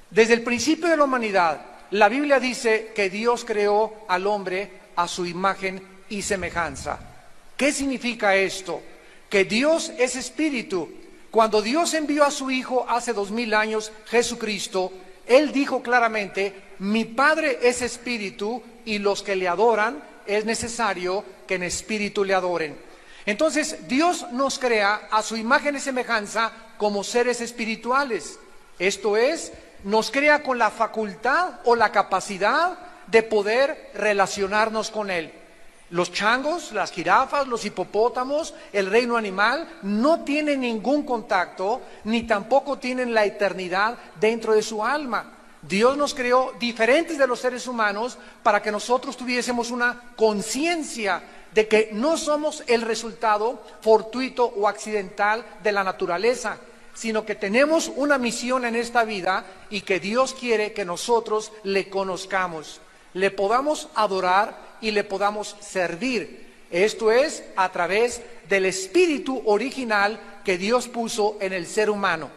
Desde el principio de la humanidad, la Biblia dice que Dios creó al hombre a su imagen y semejanza. ¿Qué significa esto? Que Dios es espíritu. Cuando Dios envió a su Hijo hace 2000 años, Jesucristo, Él dijo claramente: mi Padre es espíritu y los que le adoran es necesario que en espíritu le adoren. Entonces Dios nos crea a su imagen y semejanza como seres espirituales. Esto es, nos crea con la facultad o la capacidad de poder relacionarnos con Él. Los changos, las jirafas, los hipopótamos, el reino animal no tienen ningún contacto, ni tampoco tienen la eternidad dentro de su alma. Dios nos creó diferentes de los seres humanos para que nosotros tuviésemos una conciencia de que no somos el resultado fortuito o accidental de la naturaleza, sino que tenemos una misión en esta vida y que Dios quiere que nosotros le conozcamos, le podamos adorar y le podamos servir. Esto es a través del espíritu original que Dios puso en el ser humano.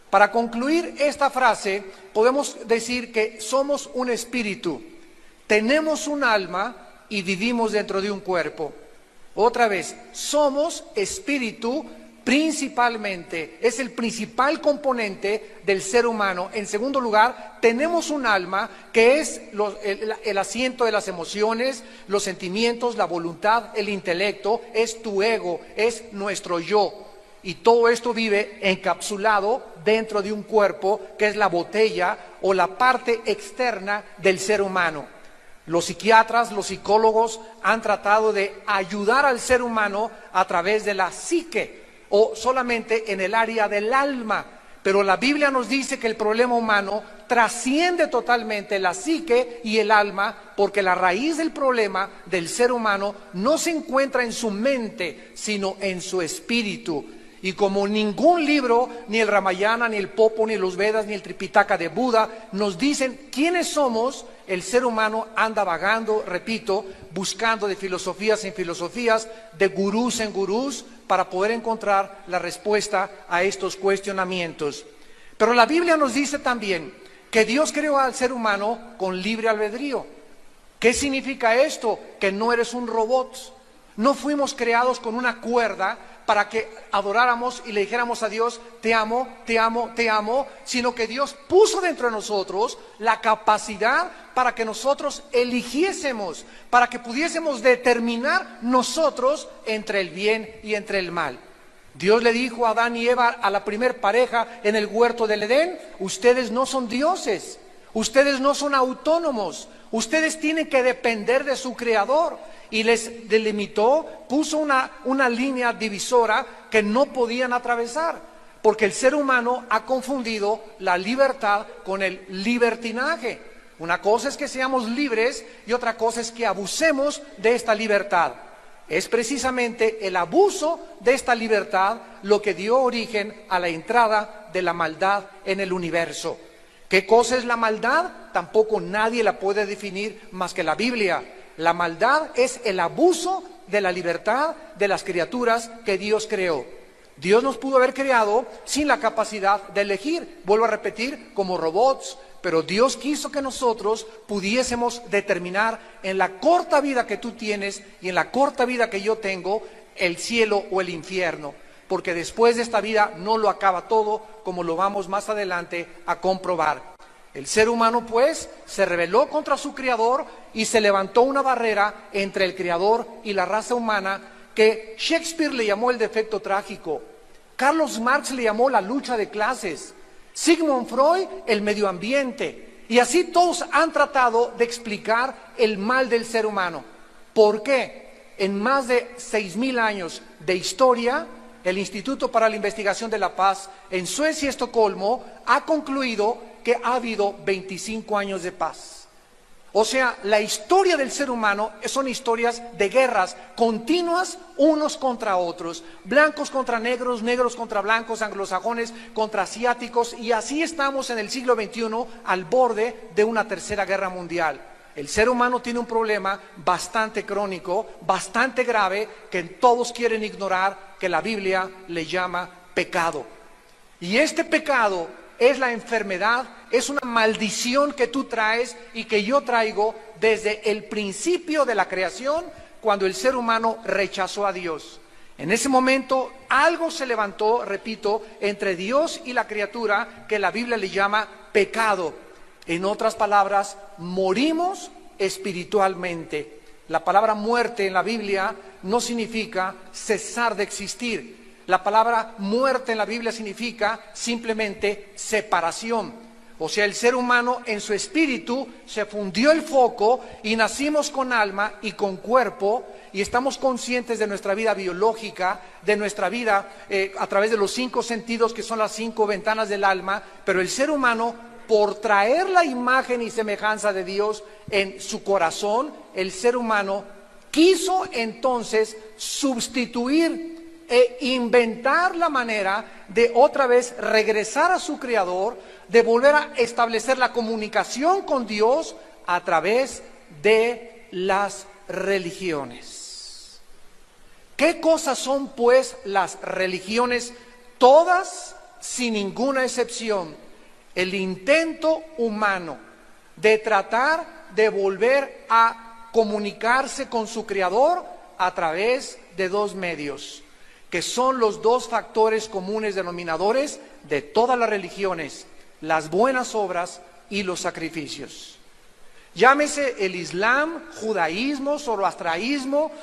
Para concluir esta frase, podemos decir que somos un espíritu, tenemos un alma y vivimos dentro de un cuerpo. Otra vez, somos espíritu principalmente, es el principal componente del ser humano. En segundo lugar, tenemos un alma que es el asiento de las emociones, los sentimientos, la voluntad, el intelecto, es tu ego, es nuestro yo. Y todo esto vive encapsulado dentro de un cuerpo que es la botella o la parte externa del ser humano. Los psiquiatras, los psicólogos han tratado de ayudar al ser humano a través de la psique o solamente en el área del alma. Pero la Biblia nos dice que el problema humano trasciende totalmente la psique y el alma, porque la raíz del problema del ser humano no se encuentra en su mente, sino en su espíritu. Y como ningún libro, ni el Ramayana, ni el Popo, ni los Vedas, ni el Tripitaka de Buda nos dicen quiénes somos, el ser humano anda vagando, repito, buscando de filosofías en filosofías, de gurús en gurús, para poder encontrar la respuesta a estos cuestionamientos. Pero la Biblia nos dice también que Dios creó al ser humano con libre albedrío. ¿Qué significa esto? Que no eres un robot. No fuimos creados con una cuerda para que adoráramos y le dijéramos a Dios: te amo, te amo, te amo, sino que Dios puso dentro de nosotros la capacidad para que nosotros eligiésemos, para que pudiésemos determinar nosotros entre el bien y entre el mal. Dios le dijo a Adán y Eva, a la primer pareja en el huerto del Edén: ustedes no son dioses, ustedes no son autónomos, ustedes tienen que depender de su Creador. Y les delimitó, puso una línea divisora que no podían atravesar, porque el ser humano ha confundido la libertad con el libertinaje. Una cosa es que seamos libres y otra cosa es que abusemos de esta libertad. Es precisamente el abuso de esta libertad lo que dio origen a la entrada de la maldad en el universo. ¿Qué cosa es la maldad? Tampoco nadie la puede definir más que la Biblia. La maldad es el abuso de la libertad de las criaturas que Dios creó. Dios nos pudo haber creado sin la capacidad de elegir, vuelvo a repetir, como robots, pero Dios quiso que nosotros pudiésemos determinar en la corta vida que tú tienes y en la corta vida que yo tengo, el cielo o el infierno, porque después de esta vida no lo acaba todo, como lo vamos más adelante a comprobar. El ser humano, pues, se rebeló contra su Creador y se levantó una barrera entre el Creador y la raza humana que Shakespeare le llamó el defecto trágico, Carlos Marx le llamó la lucha de clases, Sigmund Freud el medio ambiente, y así todos han tratado de explicar el mal del ser humano. ¿Por qué? En más de 6000 años de historia, el Instituto para la Investigación de la Paz en Suecia y Estocolmo ha concluido que ha habido 25 años de paz. O sea, la historia del ser humano son historias de guerras continuas unos contra otros, blancos contra negros, negros contra blancos, anglosajones contra asiáticos, y así estamos en el siglo XXI al borde de una tercera guerra mundial. El ser humano tiene un problema bastante crónico, bastante grave, que todos quieren ignorar, que la Biblia le llama pecado. Y este pecado es la enfermedad es una maldición que tú traes y que yo traigo desde el principio de la creación, cuando el ser humano rechazó a Dios. En ese momento algo se levantó, repito, entre Dios y la criatura, que la Biblia le llama pecado. En otras palabras, morimos espiritualmente. La palabra muerte en la Biblia no significa cesar de existir. La palabra muerte en la Biblia significa simplemente separación. O sea, el ser humano en su espíritu se fundió el foco y nacimos con alma y con cuerpo, y estamos conscientes de nuestra vida biológica, de nuestra vida a través de los 5 sentidos, que son las 5 ventanas del alma. Pero el ser humano, por traer la imagen y semejanza de Dios en su corazón, el ser humano quiso entonces sustituir e inventar la manera de otra vez regresar a su Creador, de volver a establecer la comunicación con Dios a través de las religiones. ¿Qué cosas son pues las religiones? Todas, sin ninguna excepción, el intento humano de tratar de volver a comunicarse con su Creador a través de 2 medios, que son los 2 factores comunes denominadores de todas las religiones: las buenas obras y los sacrificios. Llámese el Islam, judaísmo, zoroastraísmo,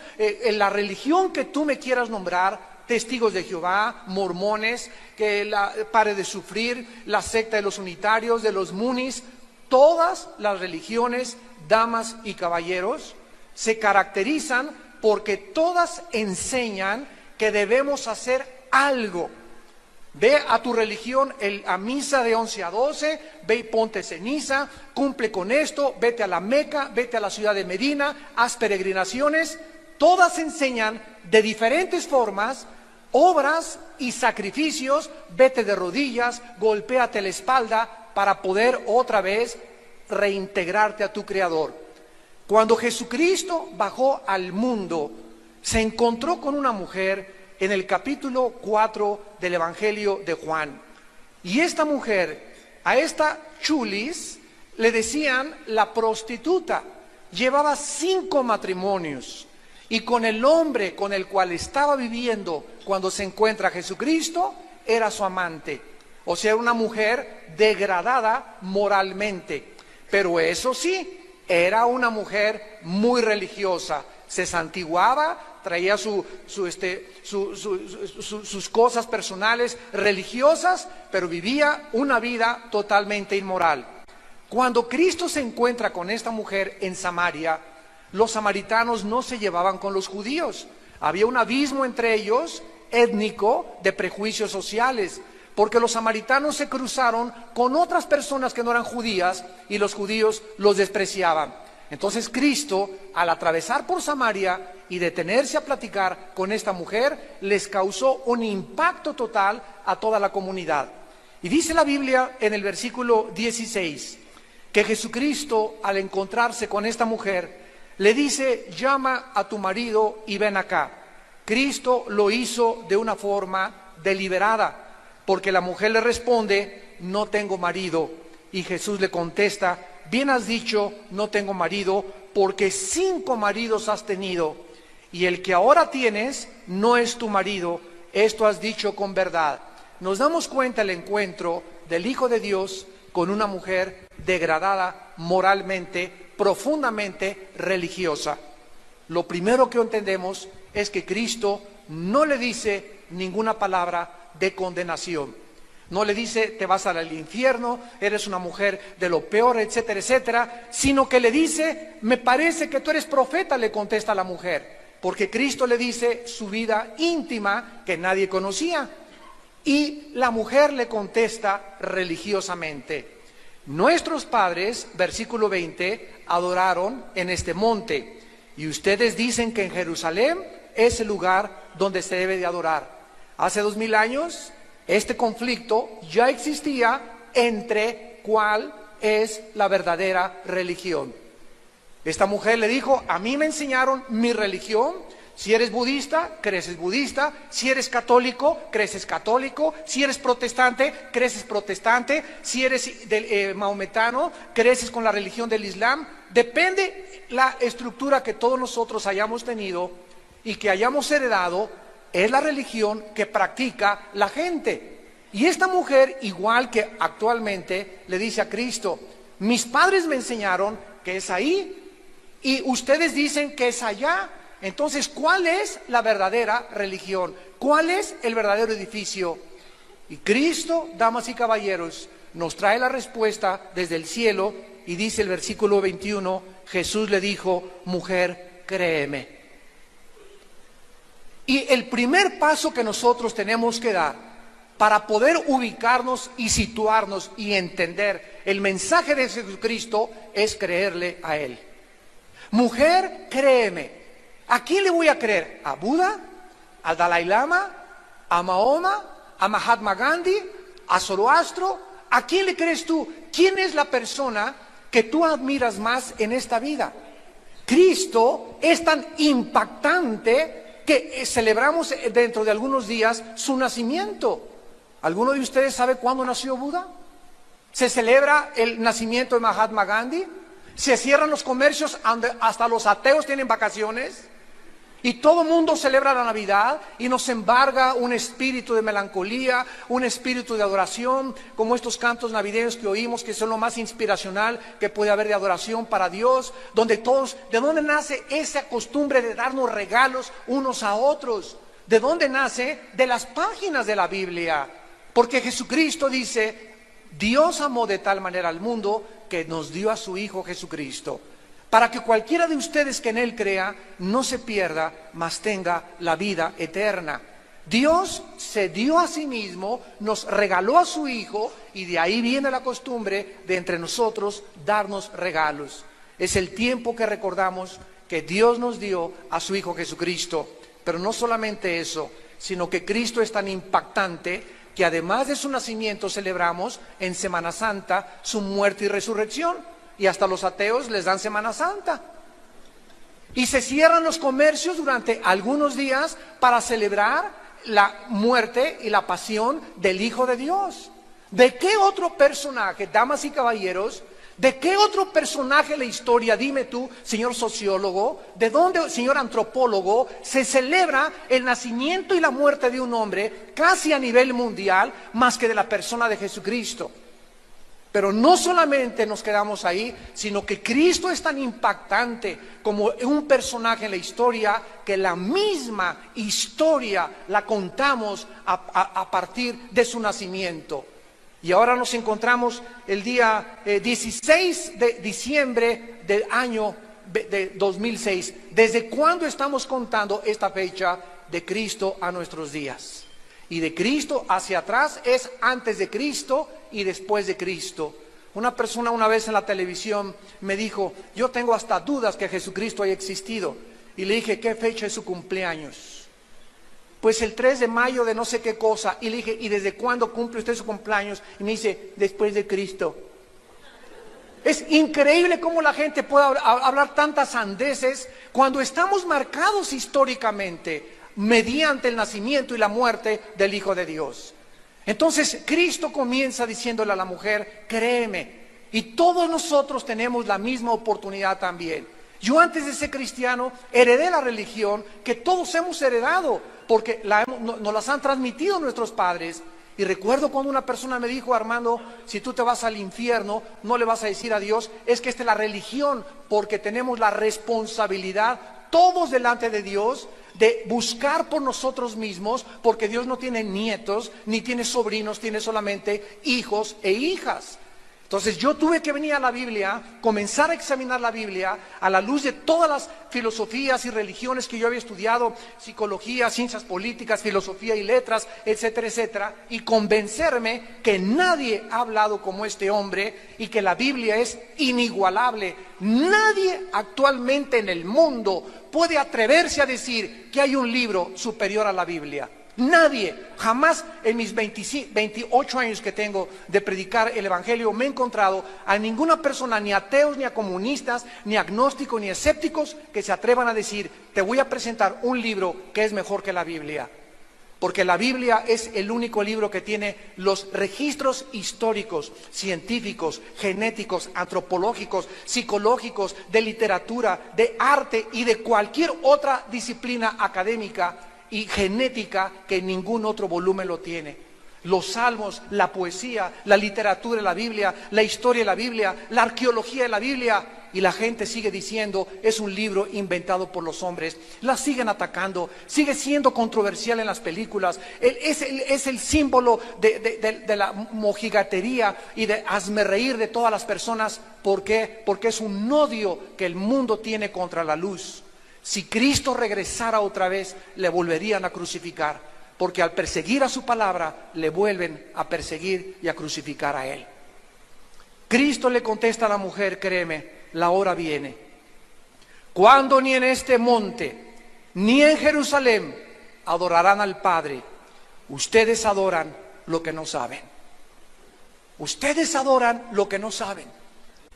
la religión que tú me quieras nombrar, testigos de Jehová, mormones, que pare de sufrir, la secta de los unitarios, de los munis. Todas las religiones, damas y caballeros, se caracterizan porque todas enseñan que debemos hacer algo. Ve a tu religión a misa de 11 a 12, ve y ponte ceniza, cumple con esto, vete a la Meca, vete a la ciudad de Medina, haz peregrinaciones. Todas enseñan de diferentes formas obras y sacrificios. Vete de rodillas, golpéate la espalda para poder otra vez reintegrarte a tu Creador. Cuando Jesucristo bajó al mundo, se encontró con una mujer en el capítulo 4 del Evangelio de Juan. Y esta mujer, a esta chulis, le decían la prostituta. Llevaba 5 matrimonios. Y con el hombre con el cual estaba viviendo cuando se encuentra Jesucristo, era su amante. O sea, una mujer degradada moralmente. Pero eso sí, era una mujer muy religiosa. Se santiguaba, traía sus cosas personales religiosas, pero vivía una vida totalmente inmoral. Cuando Cristo se encuentra con esta mujer en Samaria, los samaritanos no se llevaban con los judíos. Había un abismo entre ellos, étnico, de prejuicios sociales, porque los samaritanos se cruzaron con otras personas que no eran judías y los judíos los despreciaban. Entonces Cristo, al atravesar por Samaria y detenerse a platicar con esta mujer, les causó un impacto total a toda la comunidad. Y dice la Biblia en el versículo 16, que Jesucristo, al encontrarse con esta mujer, le dice: llama a tu marido y ven acá. Cristo lo hizo de una forma deliberada, porque la mujer le responde: no tengo marido. Y Jesús le contesta: bien has dicho, no tengo marido, porque 5 maridos has tenido, y el que ahora tienes no es tu marido. Esto has dicho con verdad. Nos damos cuenta el encuentro del Hijo de Dios con una mujer degradada moralmente, profundamente religiosa. Lo primero que entendemos es que Cristo no le dice ninguna palabra de condenación. No le dice: te vas al infierno, eres una mujer de lo peor, etcétera, etcétera, sino que le dice: me parece que tú eres profeta, le contesta la mujer, porque Cristo le dice su vida íntima que nadie conocía. Y la mujer le contesta religiosamente: nuestros padres, versículo 20, adoraron en este monte, y ustedes dicen que en Jerusalén es el lugar donde se debe de adorar. Hace 2000 años, este conflicto ya existía entre cuál es la verdadera religión. Esta mujer le dijo: a mí me enseñaron mi religión, Si eres budista, creces budista. Si eres católico, creces católico. Si eres protestante, creces protestante. Si eres maometano, creces con la religión del Islam. Depende la estructura que todos nosotros hayamos tenido y que hayamos heredado, es la religión que practica la gente. Y esta mujer, igual que actualmente, le dice a Cristo: mis padres me enseñaron que es ahí y ustedes dicen que es allá. Entonces, ¿cuál es la verdadera religión? ¿Cuál es el verdadero edificio? Y Cristo, damas y caballeros, nos trae la respuesta desde el cielo y dice el versículo 21, Jesús le dijo: mujer, créeme. Y el primer paso que nosotros tenemos que dar para poder ubicarnos y situarnos y entender el mensaje de Jesucristo es creerle a Él. Mujer, créeme. ¿A quién le voy a creer? ¿A Buda? ¿Al Dalai Lama? ¿A Mahoma? ¿A Mahatma Gandhi? ¿A Zoroastro? ¿A quién le crees tú? ¿Quién es la persona que tú admiras más en esta vida? Cristo es tan impactante que celebramos dentro de algunos días su nacimiento. ¿Alguno de ustedes sabe cuándo nació Buda? ¿Se celebra el nacimiento de Mahatma Gandhi? ¿Se cierran los comercios, hasta los ateos tienen vacaciones? Y todo el mundo celebra la Navidad y nos embarga un espíritu de melancolía, un espíritu de adoración, como estos cantos navideños que oímos, que son lo más inspiracional que puede haber de adoración para Dios, donde todos, ¿de dónde nace esa costumbre de darnos regalos unos a otros? ¿De dónde nace? De las páginas de la Biblia. Porque Jesucristo dice: Dios amó de tal manera al mundo que nos dio a su Hijo Jesucristo, para que cualquiera de ustedes que en Él crea no se pierda, mas tenga la vida eterna. Dios se dio a sí mismo, nos regaló a su Hijo, y de ahí viene la costumbre de entre nosotros darnos regalos. Es el tiempo que recordamos que Dios nos dio a su Hijo Jesucristo. Pero no solamente eso, sino que Cristo es tan impactante que además de su nacimiento celebramos en Semana Santa su muerte y resurrección. Y hasta los ateos les dan Semana Santa. Y se cierran los comercios durante algunos días para celebrar la muerte y la pasión del Hijo de Dios. ¿De qué otro personaje, damas y caballeros, de qué otro personaje de la historia, dime tú, señor sociólogo, de dónde, señor antropólogo, se celebra el nacimiento y la muerte de un hombre casi a nivel mundial más que de la persona de Jesucristo? Pero no solamente nos quedamos ahí, sino que Cristo es tan impactante como un personaje en la historia, que la misma historia la contamos a partir de su nacimiento. Y ahora nos encontramos el día 16 de diciembre del año de 2006. ¿Desde cuándo estamos contando esta fecha de Cristo a nuestros días? Y de Cristo hacia atrás es antes de Cristo y después de Cristo. Una persona una vez en la televisión me dijo: yo tengo hasta dudas que Jesucristo haya existido. Y le dije: ¿qué fecha es su cumpleaños? Pues el 3 de mayo de no sé qué cosa. Y le dije: ¿y desde cuándo cumple usted su cumpleaños? Y me dice: después de Cristo. Es increíble cómo la gente puede hablar tantas sandeces cuando estamos marcados históricamente mediante el nacimiento y la muerte del Hijo de Dios. Entonces Cristo comienza diciéndole a la mujer: créeme. Y todos nosotros tenemos la misma oportunidad también. Yo, antes de ser cristiano, heredé la religión que todos hemos heredado, porque nos las han transmitido nuestros padres. Y recuerdo cuando una persona me dijo: Armando, si tú te vas al infierno, no le vas a decir a Dios, es que esta es la religión, porque tenemos la responsabilidad todos delante de Dios de buscar por nosotros mismos, porque Dios no tiene nietos, ni tiene sobrinos, tiene solamente hijos e hijas. Entonces yo tuve que venir a la Biblia, comenzar a examinar la Biblia a la luz de todas las filosofías y religiones que yo había estudiado: psicología, ciencias políticas, filosofía y letras, etcétera, etcétera, y convencerme que nadie ha hablado como este hombre y que la Biblia es inigualable. Nadie actualmente en el mundo puede atreverse a decir que hay un libro superior a la Biblia. Nadie, jamás en mis 28 años que tengo de predicar el Evangelio me he encontrado a ninguna persona, ni ateos, ni a comunistas, ni agnósticos, ni escépticos, que se atrevan a decir, te voy a presentar un libro que es mejor que la Biblia. Porque la Biblia es el único libro que tiene los registros históricos, científicos, genéticos, antropológicos, psicológicos, de literatura, de arte y de cualquier otra disciplina académica y genética que ningún otro volumen lo tiene. Los salmos, la poesía, la literatura de la Biblia, la historia de la Biblia, la arqueología de la Biblia, y la gente sigue diciendo es un libro inventado por los hombres. La siguen atacando, sigue siendo controversial en las películas. Es el símbolo de la mojigatería y de hazmerreír de todas las personas. ¿Por qué? Porque es un odio que el mundo tiene contra la luz. Si Cristo regresara otra vez, le volverían a crucificar, porque al perseguir a su palabra, le vuelven a perseguir y a crucificar a él. Cristo le contesta a la mujer, créeme, la hora viene, cuando ni en este monte, ni en Jerusalén, adorarán al Padre. Ustedes adoran lo que no saben. Ustedes adoran lo que no saben.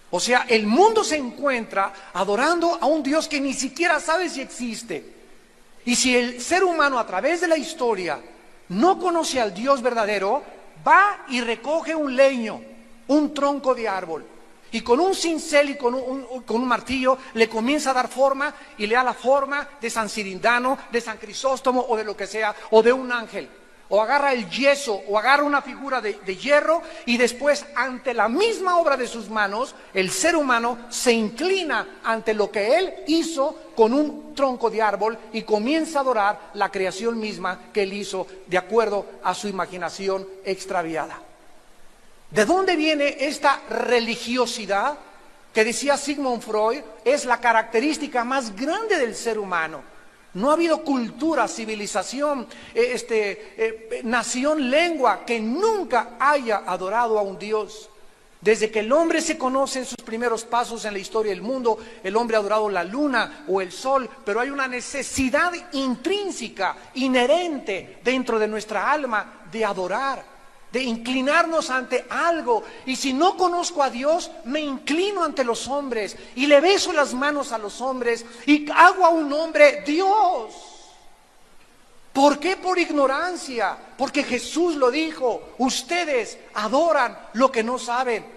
O sea, el mundo se encuentra adorando a un Dios que ni siquiera sabe si existe. Y si el ser humano a través de la historia no conoce al Dios verdadero, va y recoge un leño, un tronco de árbol, y con un cincel y con un martillo le comienza a dar forma, y le da la forma de San Cirindano, de San Crisóstomo o de lo que sea, o de un ángel. O agarra el yeso, o agarra una figura de hierro, y después ante la misma obra de sus manos, el ser humano se inclina ante lo que él hizo con un tronco de árbol y comienza a adorar la creación misma que él hizo de acuerdo a su imaginación extraviada. ¿De dónde viene esta religiosidad que decía Sigmund Freud es la característica más grande del ser humano? No ha habido cultura, civilización, nación, lengua que nunca haya adorado a un Dios. Desde que el hombre se conoce en sus primeros pasos en la historia del mundo, el hombre ha adorado la luna o el sol, pero hay una necesidad intrínseca, inherente dentro de nuestra alma de adorar, de inclinarnos ante algo. Y si no conozco a Dios, me inclino ante los hombres y le beso las manos a los hombres y hago a un hombre Dios. ¿Por qué? Por ignorancia. Porque Jesús lo dijo, ustedes adoran lo que no saben.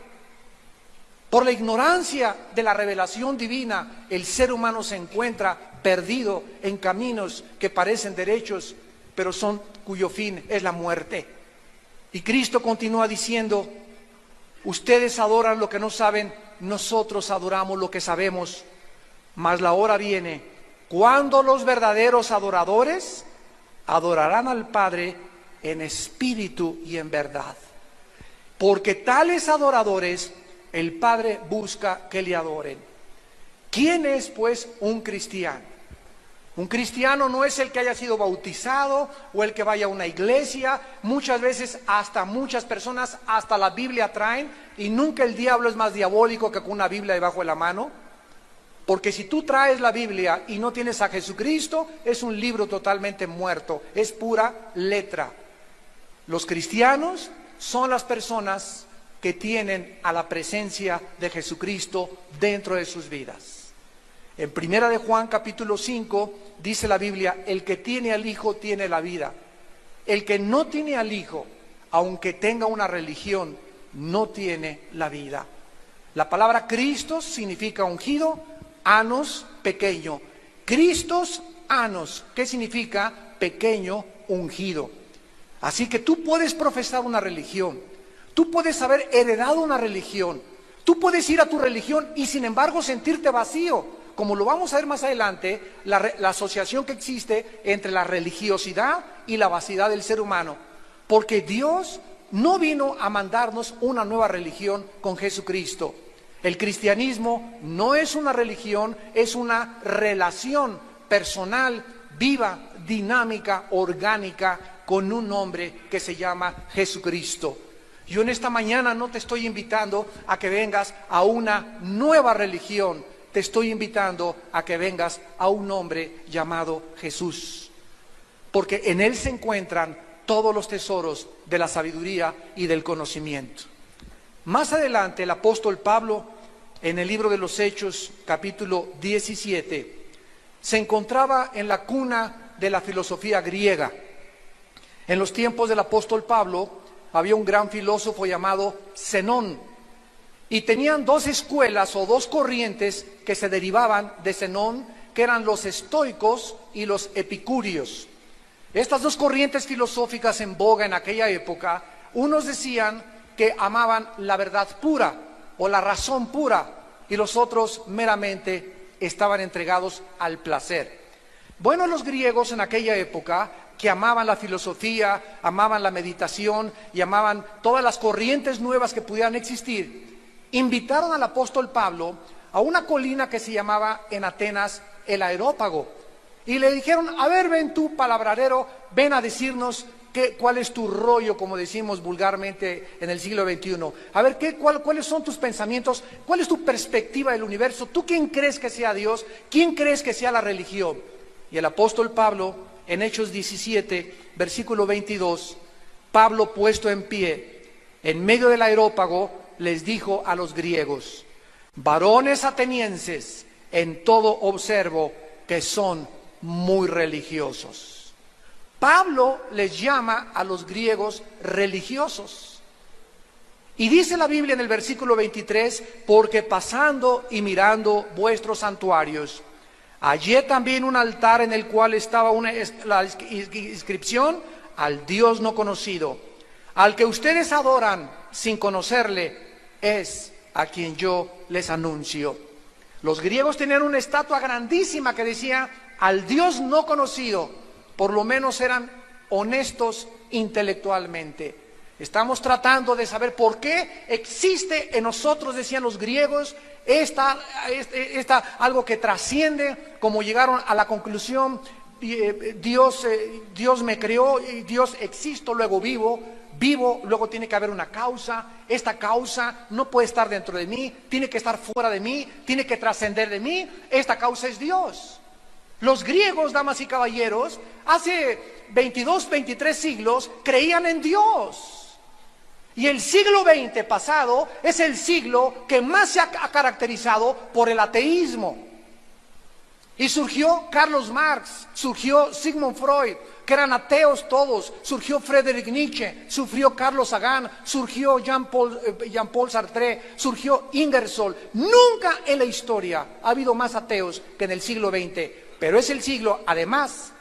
Por la ignorancia de la revelación divina, el ser humano se encuentra perdido en caminos que parecen derechos, pero cuyo fin es la muerte. Y Cristo continúa diciendo, ustedes adoran lo que no saben, nosotros adoramos lo que sabemos, mas la hora viene cuando los verdaderos adoradores adorarán al Padre en espíritu y en verdad. Porque tales adoradores el Padre busca que le adoren. ¿Quién es pues un cristiano? Un cristiano no es el que haya sido bautizado o el que vaya a una iglesia. Muchas veces hasta muchas personas hasta la Biblia traen, y nunca el diablo es más diabólico que con una Biblia debajo de la mano. Porque si tú traes la Biblia y no tienes a Jesucristo, es un libro totalmente muerto, es pura letra. Los cristianos son las personas que tienen a la presencia de Jesucristo dentro de sus vidas. En Primera de Juan capítulo 5 dice la Biblia, el que tiene al Hijo tiene la vida. El que no tiene al Hijo, aunque tenga una religión, no tiene la vida. La palabra Cristo significa ungido, anos, pequeño. Cristos, anos, ¿qué significa? Pequeño, ungido. Así que tú puedes profesar una religión, tú puedes haber heredado una religión, tú puedes ir a tu religión y sin embargo sentirte vacío. Como lo vamos a ver más adelante, la asociación que existe entre la religiosidad y la vaciedad del ser humano. Porque Dios no vino a mandarnos una nueva religión con Jesucristo. El cristianismo no es una religión, es una relación personal, viva, dinámica, orgánica, con un hombre que se llama Jesucristo. Yo en esta mañana no te estoy invitando a que vengas a una nueva religión. Te estoy invitando a que vengas a un hombre llamado Jesús. porque en Él se encuentran todos los tesoros de la sabiduría y del conocimiento. Más adelante el apóstol Pablo, en el libro de los Hechos, capítulo 17, se encontraba en la cuna de la filosofía griega. En los tiempos del apóstol Pablo había un gran filósofo llamado Zenón, y tenían dos escuelas o dos corrientes que se derivaban de Zenón, que eran los estoicos y los epicúreos. Estas dos corrientes filosóficas en boga en aquella época, unos decían que amaban la verdad pura o la razón pura, y los otros meramente estaban entregados al placer. Bueno, los griegos en aquella época, que amaban la filosofía, amaban la meditación y amaban todas las corrientes nuevas que pudieran existir, invitaron al apóstol Pablo a una colina que se llamaba en Atenas el Areópago, y le dijeron: a ver, ven tú, palabradero, ven a decirnos cuál es tu rollo, como decimos vulgarmente en el siglo XXI. A ver, cuáles son tus pensamientos, cuál es tu perspectiva del universo, tú quién crees que sea Dios, quién crees que sea la religión. Y el apóstol Pablo, en Hechos 17, versículo 22, Pablo, puesto en pie en medio del Areópago, les dijo a los griegos: varones atenienses, en todo observo que son muy religiosos. Pablo les llama a los griegos religiosos. Y dice la Biblia en el versículo 23, porque pasando y mirando vuestros santuarios, hallé también un altar en el cual estaba la inscripción: al Dios no conocido, al que ustedes adoran sin conocerle, es a quien yo les anuncio. Los griegos tenían una estatua grandísima que decía: al Dios no conocido. Por lo menos eran honestos intelectualmente. Estamos tratando de saber por qué existe en nosotros, decían los griegos, algo que trasciende, como llegaron a la conclusión: Dios me creó, y Dios existo, luego vivo, luego tiene que haber una causa. Esta causa no puede estar dentro de mí, tiene que estar fuera de mí, tiene que trascender de mí. Esta causa es Dios. Los griegos, damas y caballeros, hace 22, 23 siglos creían en Dios. Y el siglo XX pasado es el siglo que más se ha caracterizado por el ateísmo. Y surgió Carlos Marx, surgió Sigmund Freud, que eran ateos todos, surgió Friedrich Nietzsche, surgió Carlos Sagan, surgió Jean-Paul Sartre, surgió Ingersoll. Nunca en la historia ha habido más ateos que en el siglo XX. Pero es el siglo, además,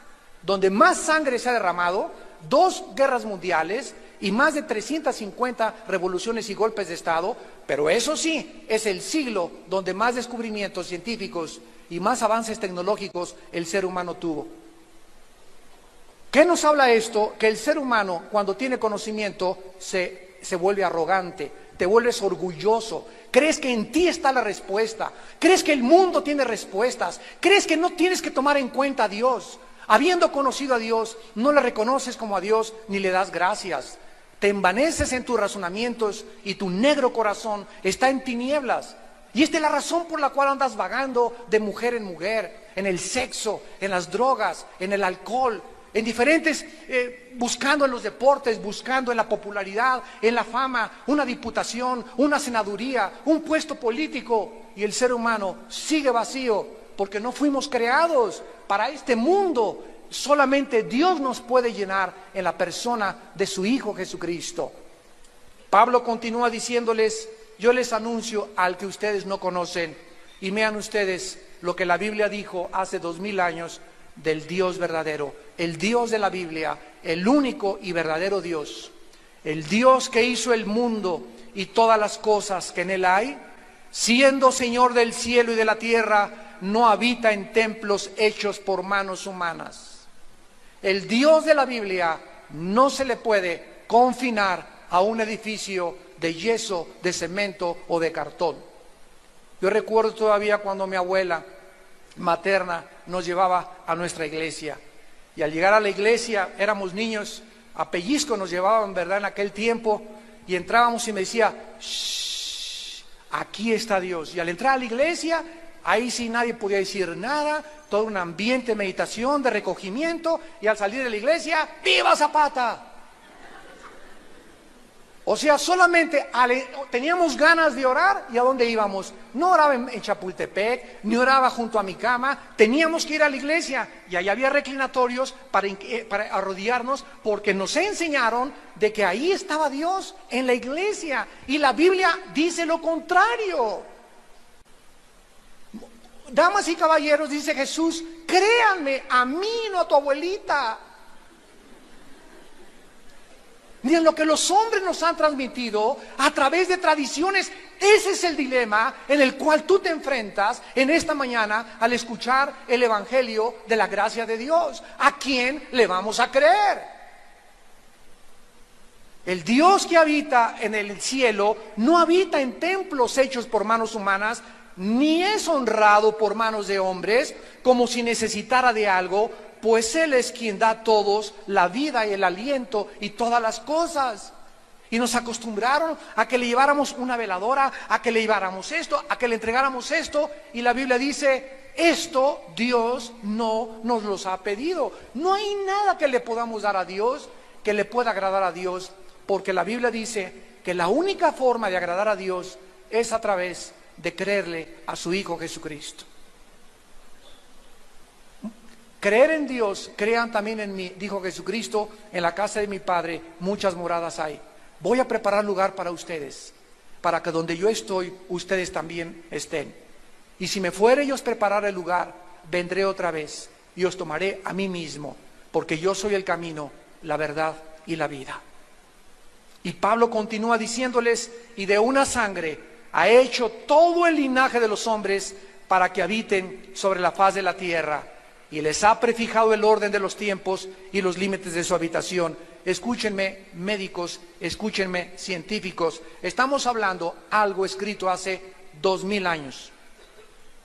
donde más sangre se ha derramado, 2 guerras mundiales y más de 350 revoluciones y golpes de Estado. Pero eso sí, es el siglo donde más descubrimientos científicos y más avances tecnológicos el ser humano tuvo. ¿Qué nos habla esto? Que el ser humano, cuando tiene conocimiento, se vuelve arrogante, te vuelves orgulloso. Crees que en ti está la respuesta, crees que el mundo tiene respuestas, crees que no tienes que tomar en cuenta a Dios. Habiendo conocido a Dios, no le reconoces como a Dios ni le das gracias. Te envaneces en tus razonamientos y tu negro corazón está en tinieblas. Y esta es la razón por la cual andas vagando de mujer en mujer, en el sexo, en las drogas, en el alcohol, en diferentes, buscando en los deportes, buscando en la popularidad, en la fama, una diputación, una senaduría, un puesto político. Y el ser humano sigue vacío porque no fuimos creados para este mundo. Solamente Dios nos puede llenar en la persona de su Hijo Jesucristo. Pablo continúa diciéndoles: yo les anuncio al que ustedes no conocen, y vean ustedes lo que la Biblia dijo hace 2000 años del Dios verdadero, el Dios de la Biblia, el único y verdadero Dios, el Dios que hizo el mundo y todas las cosas que en él hay, siendo Señor del cielo y de la tierra, no habita en templos hechos por manos humanas. El Dios de la Biblia no se le puede confinar a un edificio de yeso, de cemento o de cartón. Yo recuerdo todavía cuando mi abuela materna nos llevaba a nuestra iglesia, y al llegar a la iglesia, éramos niños, a pellizco nos llevaban, ¿verdad?, en aquel tiempo, y entrábamos y me decía: shh, aquí está Dios. Y al entrar a la iglesia, Ahí sí nadie podía decir nada, todo un ambiente de meditación, de recogimiento, y al salir de la iglesia, ¡viva Zapata! O sea, solamente teníamos ganas de orar, ¿y a dónde íbamos? No oraba en Chapultepec, ni oraba junto a mi cama, teníamos que ir a la iglesia, y ahí había reclinatorios para arrodillarnos, porque nos enseñaron de que ahí estaba Dios, en la iglesia, y la Biblia dice lo contrario. Damas y caballeros, dice Jesús, créanme, a mí, no a tu abuelita. Ni en lo que los hombres nos han transmitido a través de tradiciones. Ese es el dilema en el cual tú te enfrentas en esta mañana al escuchar el evangelio de la gracia de Dios. ¿A quién le vamos a creer? El Dios que habita en el cielo no habita en templos hechos por manos humanas, ni es honrado por manos de hombres como si necesitara de algo, pues Él es quien da a todos la vida y el aliento y todas las cosas. Y nos acostumbraron a que le lleváramos una veladora, a que le lleváramos esto, a que le entregáramos esto, y la Biblia dice, esto Dios no nos los ha pedido. No hay nada que le podamos dar a Dios que le pueda agradar a Dios, porque la Biblia dice que la única forma de agradar a Dios es a través de creerle a su Hijo Jesucristo. Creer en Dios, crean también en mí, dijo Jesucristo, en la casa de mi Padre muchas moradas hay. Voy a preparar lugar para ustedes, para que donde yo estoy, ustedes también estén. Y si me fuere y os preparar el lugar, vendré otra vez y os tomaré a mí mismo, porque yo soy el camino, la verdad y la vida. Y Pablo continúa diciéndoles, y de una sangre ha hecho todo el linaje de los hombres para que habiten sobre la faz de la tierra, y les ha prefijado el orden de los tiempos y los límites de su habitación. Escúchenme, médicos, escúchenme, científicos, estamos hablando algo escrito hace 2000 años.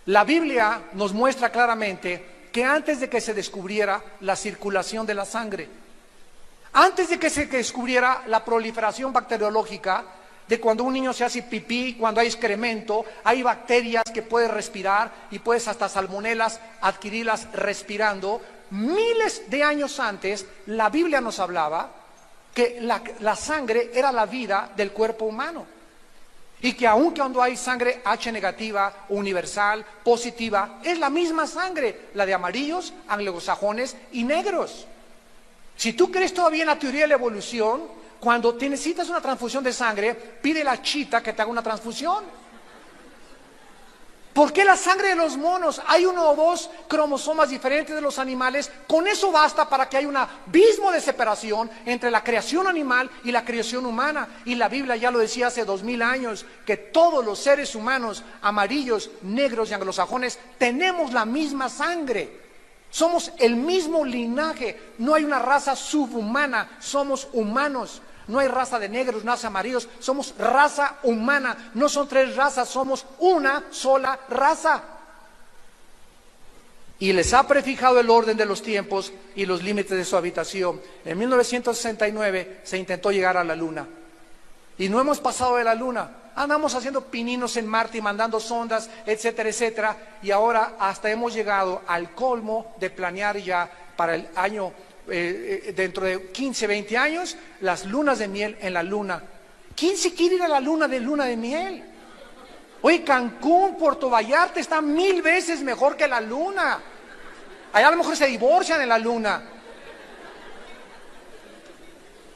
La Biblia nos muestra claramente que antes de que se descubriera la circulación de la sangre, antes de que se descubriera la proliferación bacteriológica, de cuando un niño se hace pipí, cuando hay excremento, hay bacterias que puedes respirar y puedes hasta salmonelas adquirirlas respirando. Miles de años antes, la Biblia nos hablaba que la sangre era la vida del cuerpo humano. Y que aun cuando hay sangre H negativa, universal, positiva, es la misma sangre, la de amarillos, anglosajones y negros. Si tú crees todavía en la teoría de la evolución, cuando te necesitas una transfusión de sangre, pide a la chita que te haga una transfusión. ¿Por qué la sangre de los monos? Hay 1 o 2 cromosomas diferentes de los animales. Con eso basta para que haya un abismo de separación entre la creación animal y la creación humana. Y la Biblia ya lo decía hace 2000 años, que todos los seres humanos, amarillos, negros y anglosajones, tenemos la misma sangre. Somos el mismo linaje. No hay una raza subhumana, somos humanos. No hay raza de negros, raza de amarillos, somos raza humana. No son 3 razas, somos una sola raza. Y les ha prefijado el orden de los tiempos y los límites de su habitación. En 1969 se intentó llegar a la Luna. Y no hemos pasado de la Luna. Andamos haciendo pininos en Marte y mandando sondas, etcétera, etcétera. Y ahora hasta hemos llegado al colmo de planear ya para el año, dentro de 15, 20 años, las lunas de miel en la Luna. ¿Quién se quiere ir a la luna de miel? Oye, Cancún, Puerto Vallarta está 1000 veces mejor que la Luna. Allá a lo mejor se divorcian en la Luna.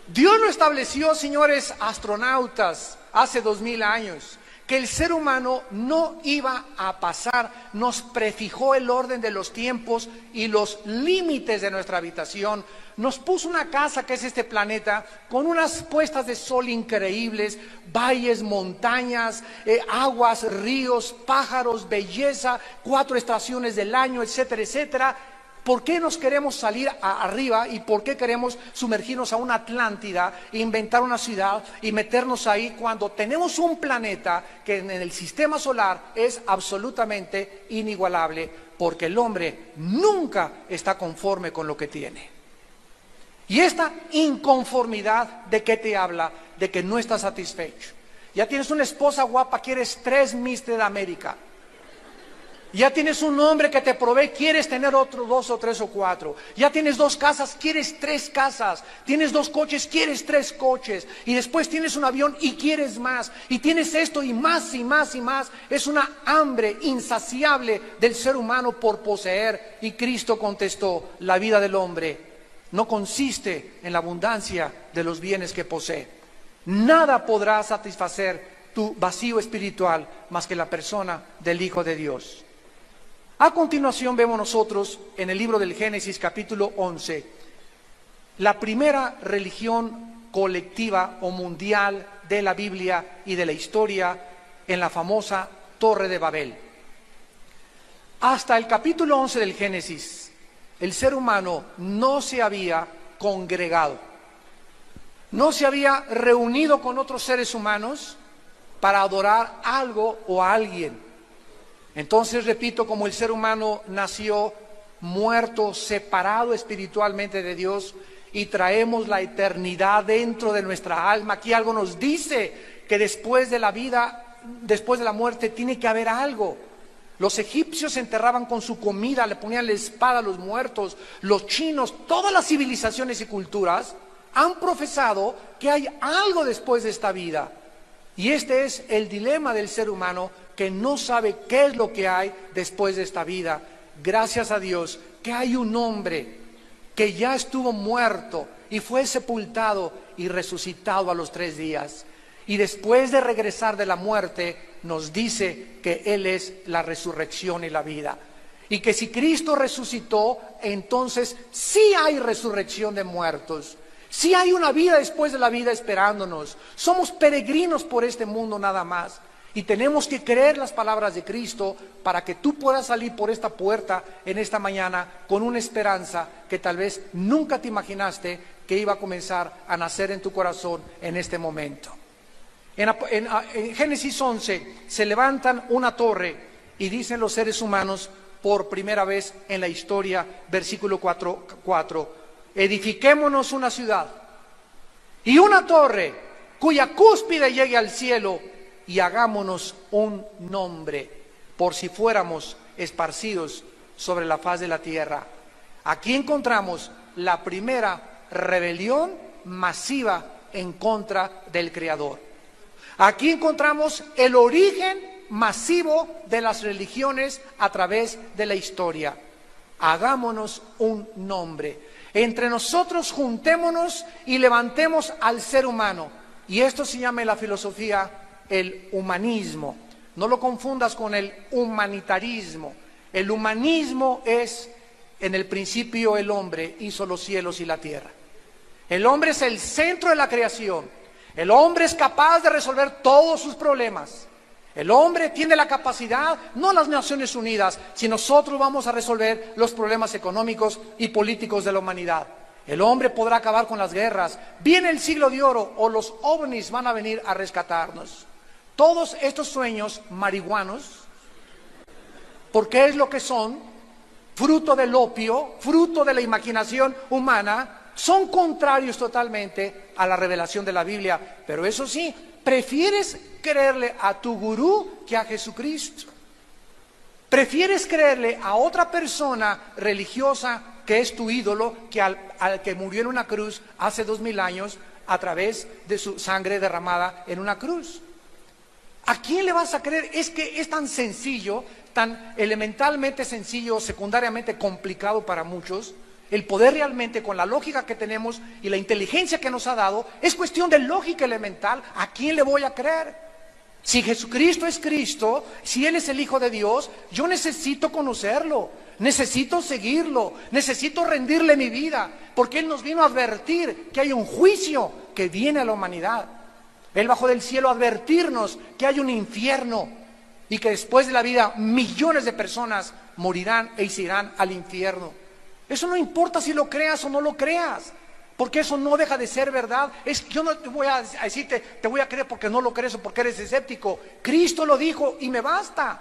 Dios lo estableció, señores astronautas, hace 2000 años, que el ser humano no iba a pasar. Nos prefijó el orden de los tiempos y los límites de nuestra habitación. Nos puso una casa que es este planeta, con unas puestas de sol increíbles, valles, montañas, aguas, ríos, pájaros, belleza, 4 estaciones del año, etcétera, etcétera. ¿Por qué nos queremos salir arriba y por qué queremos sumergirnos a una Atlántida, inventar una ciudad y meternos ahí cuando tenemos un planeta que en el sistema solar es absolutamente inigualable? Porque el hombre nunca está conforme con lo que tiene. Y esta inconformidad, ¿de qué te habla? De que no estás satisfecho. Ya tienes una esposa guapa, quieres 3 Miss de América. Ya tienes un hombre que te provee, quieres tener otro, 2 o 3 o 4. Ya tienes 2 casas, quieres 3 casas. Tienes 2 coches, quieres 3 coches. Y después tienes un avión y quieres más. Y tienes esto y más y más y más. Es una hambre insaciable del ser humano por poseer. Y Cristo contestó, la vida del hombre no consiste en la abundancia de los bienes que posee. Nada podrá satisfacer tu vacío espiritual más que la persona del Hijo de Dios. A continuación vemos nosotros en el libro del Génesis capítulo 11, la primera religión colectiva o mundial de la Biblia y de la historia en la famosa Torre de Babel. Hasta el capítulo 11 del Génesis, el ser humano no se había congregado, no se había reunido con otros seres humanos para adorar algo o a alguien. Entonces, repito, como el ser humano nació muerto, separado espiritualmente de Dios, y traemos la eternidad dentro de nuestra alma. Aquí algo nos dice que después de la vida, después de la muerte, tiene que haber algo. Los egipcios se enterraban con su comida, le ponían la espada a los muertos. Los chinos, todas las civilizaciones y culturas han profesado que hay algo después de esta vida. Y este es el dilema del ser humano, que no sabe qué es lo que hay después de esta vida. Gracias a Dios que hay un hombre que ya estuvo muerto y fue sepultado y resucitado a los 3 días. Y después de regresar de la muerte, nos dice que Él es la resurrección y la vida. Y que si Cristo resucitó, entonces sí hay resurrección de muertos. Sí hay una vida después de la vida esperándonos. Somos peregrinos por este mundo nada más. Y tenemos que creer las palabras de Cristo para que tú puedas salir por esta puerta en esta mañana con una esperanza que tal vez nunca te imaginaste que iba a comenzar a nacer en tu corazón en este momento. En Génesis 11 se levantan una torre y dicen los seres humanos por primera vez en la historia, versículo 4, edifiquémonos una ciudad y una torre cuya cúspide llegue al cielo, y hagámonos un nombre, por si fuéramos esparcidos sobre la faz de la tierra. Aquí encontramos la primera rebelión masiva en contra del Creador. Aquí encontramos el origen masivo de las religiones a través de la historia. Hagámonos un nombre. Entre nosotros juntémonos y levantemos al ser humano. Y esto se llama en la filosofía el humanismo. No lo confundas con el humanitarismo. El humanismo es, en el principio el hombre hizo los cielos y la tierra. El hombre es el centro de la creación. El hombre es capaz de resolver todos sus problemas. El hombre tiene la capacidad, no las Naciones Unidas, si nosotros vamos a resolver los problemas económicos y políticos de la humanidad. El hombre podrá acabar con las guerras. Viene el siglo de oro o los ovnis van a venir a rescatarnos. Todos estos sueños marihuanos, porque es lo que son, fruto del opio, fruto de la imaginación humana, son contrarios totalmente a la revelación de la Biblia. Pero eso sí, prefieres creerle a tu gurú que a Jesucristo. Prefieres creerle a otra persona religiosa que es tu ídolo, que al que murió en una cruz hace 2000 años a través de su sangre derramada en una cruz. ¿A quién le vas a creer? Es que es tan sencillo, tan elementalmente sencillo, secundariamente complicado para muchos. El poder realmente, con la lógica que tenemos y la inteligencia que nos ha dado, es cuestión de lógica elemental. ¿A quién le voy a creer? Si Jesucristo es Cristo, si Él es el Hijo de Dios, yo necesito conocerlo, necesito seguirlo, necesito rendirle mi vida, porque Él nos vino a advertir que hay un juicio que viene a la humanidad. Él bajó del cielo a advertirnos que hay un infierno y que después de la vida millones de personas morirán e irán al infierno. Eso no importa si lo creas o no lo creas, porque eso no deja de ser verdad. Yo no te voy a decirte, te voy a creer porque no lo crees o porque eres escéptico. Cristo lo dijo y me basta.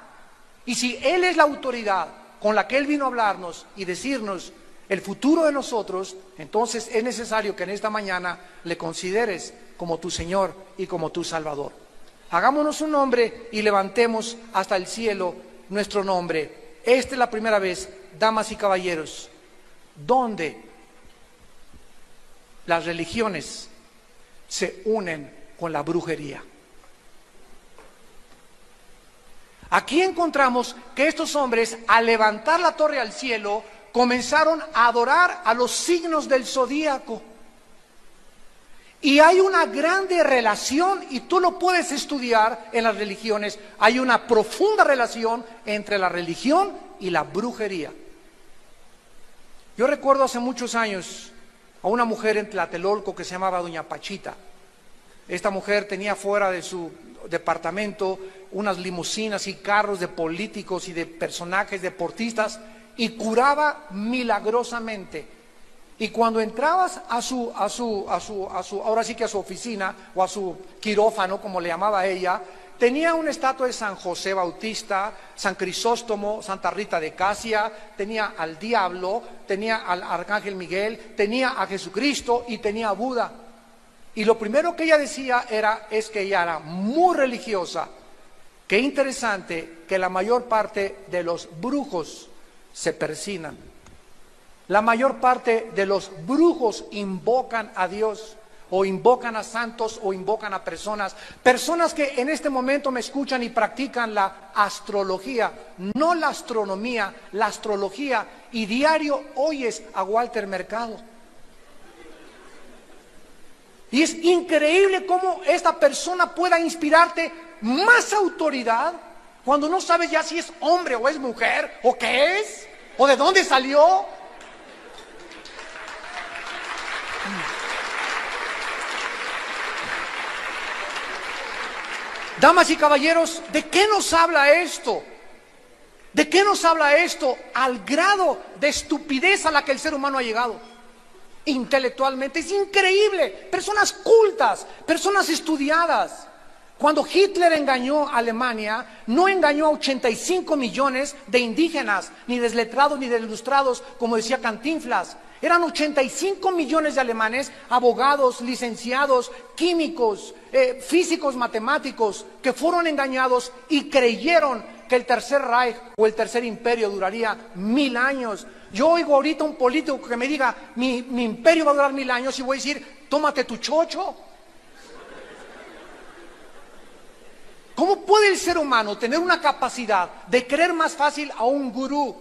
Y si Él es la autoridad con la que Él vino a hablarnos y decirnos el futuro de nosotros, entonces es necesario que en esta mañana le consideres como tu Señor y como tu Salvador. Hagámonos un nombre y levantemos hasta el cielo nuestro nombre. Esta es la primera vez, damas y caballeros, donde las religiones se unen con la brujería. Aquí encontramos que estos hombres, al levantar la torre al cielo, comenzaron a adorar a los signos del zodíaco. Y hay una grande relación, y tú lo puedes estudiar en las religiones, hay una profunda relación entre la religión y la brujería. Yo recuerdo hace muchos años a una mujer en Tlatelolco que se llamaba Doña Pachita. Esta mujer tenía fuera de su departamento unas limusinas y carros de políticos y de personajes deportistas, y curaba milagrosamente. Y cuando entrabas ahora sí que a su oficina o a su quirófano, como le llamaba ella, tenía una estatua de San José Bautista, San Crisóstomo, Santa Rita de Casia, tenía al diablo, tenía al arcángel Miguel, tenía a Jesucristo y tenía a Buda. Y lo primero que ella decía es que ella era muy religiosa. Qué interesante que la mayor parte de los brujos se persignan. La mayor parte de los brujos invocan a Dios, o invocan a santos, o invocan a personas que en este momento me escuchan y practican la astrología, no la astronomía, la astrología, y diario oyes a Walter Mercado. Y es increíble cómo esta persona pueda inspirarte más autoridad cuando no sabes ya si es hombre o es mujer, o qué es, o de dónde salió. Damas y caballeros, ¿de qué nos habla esto? ¿De qué nos habla esto? Al grado de estupidez a la que el ser humano ha llegado intelectualmente. Es increíble. Personas cultas, personas estudiadas. Cuando Hitler engañó a Alemania, no engañó a 85 millones de indígenas, ni desletrados, ni desilustrados, como decía Cantinflas. Eran 85 millones de alemanes, abogados, licenciados, químicos, físicos, matemáticos, que fueron engañados y creyeron que el Tercer Reich o el Tercer Imperio duraría 1000 años. Yo oigo ahorita un político que me diga, mi imperio va a durar 1000 años, y voy a decir, tómate tu chocho. ¿Cómo puede el ser humano tener una capacidad de creer más fácil a un gurú?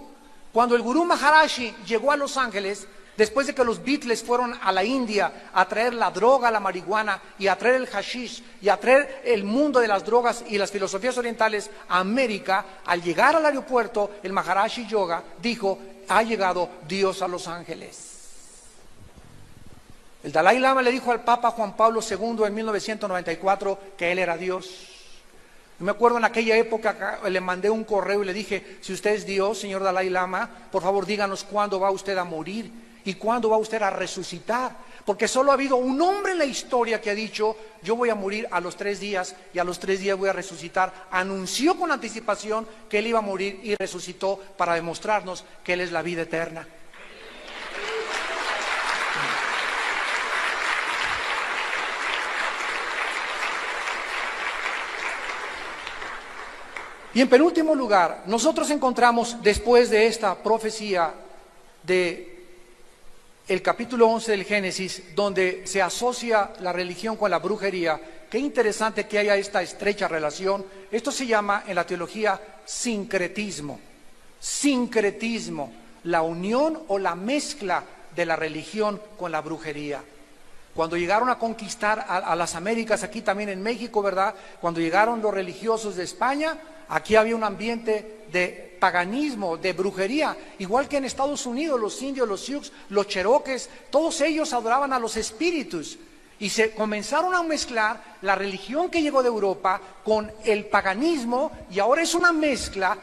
Cuando el gurú Maharaji llegó a Los Ángeles, después de que los Beatles fueron a la India a traer la droga, la marihuana, y a traer el hashish, y a traer el mundo de las drogas y las filosofías orientales a América, al llegar al aeropuerto, el Maharaji Yoga dijo, ha llegado Dios a Los Ángeles. El Dalai Lama le dijo al Papa Juan Pablo II en 1994 que él era Dios. Yo me acuerdo en aquella época le mandé un correo y le dije, si usted es Dios, señor Dalai Lama, por favor díganos cuándo va usted a morir y cuándo va usted a resucitar. Porque solo ha habido un hombre en la historia que ha dicho, yo voy a morir a los 3 días y a los 3 días voy a resucitar. Anunció con anticipación que él iba a morir y resucitó para demostrarnos que él es la vida eterna. Y en penúltimo lugar, nosotros encontramos después de esta profecía de el capítulo 11 del Génesis, donde se asocia la religión con la brujería. Qué interesante que haya esta estrecha relación. Esto se llama en la teología sincretismo. Sincretismo, la unión o la mezcla de la religión con la brujería. Cuando llegaron a conquistar a las Américas, aquí también en México, ¿verdad? Cuando llegaron los religiosos de España, aquí había un ambiente de paganismo, de brujería, igual que en Estados Unidos, los indios, los sioux, los cherokees, todos ellos adoraban a los espíritus. Y se comenzaron a mezclar la religión que llegó de Europa con el paganismo, y ahora es una mezcla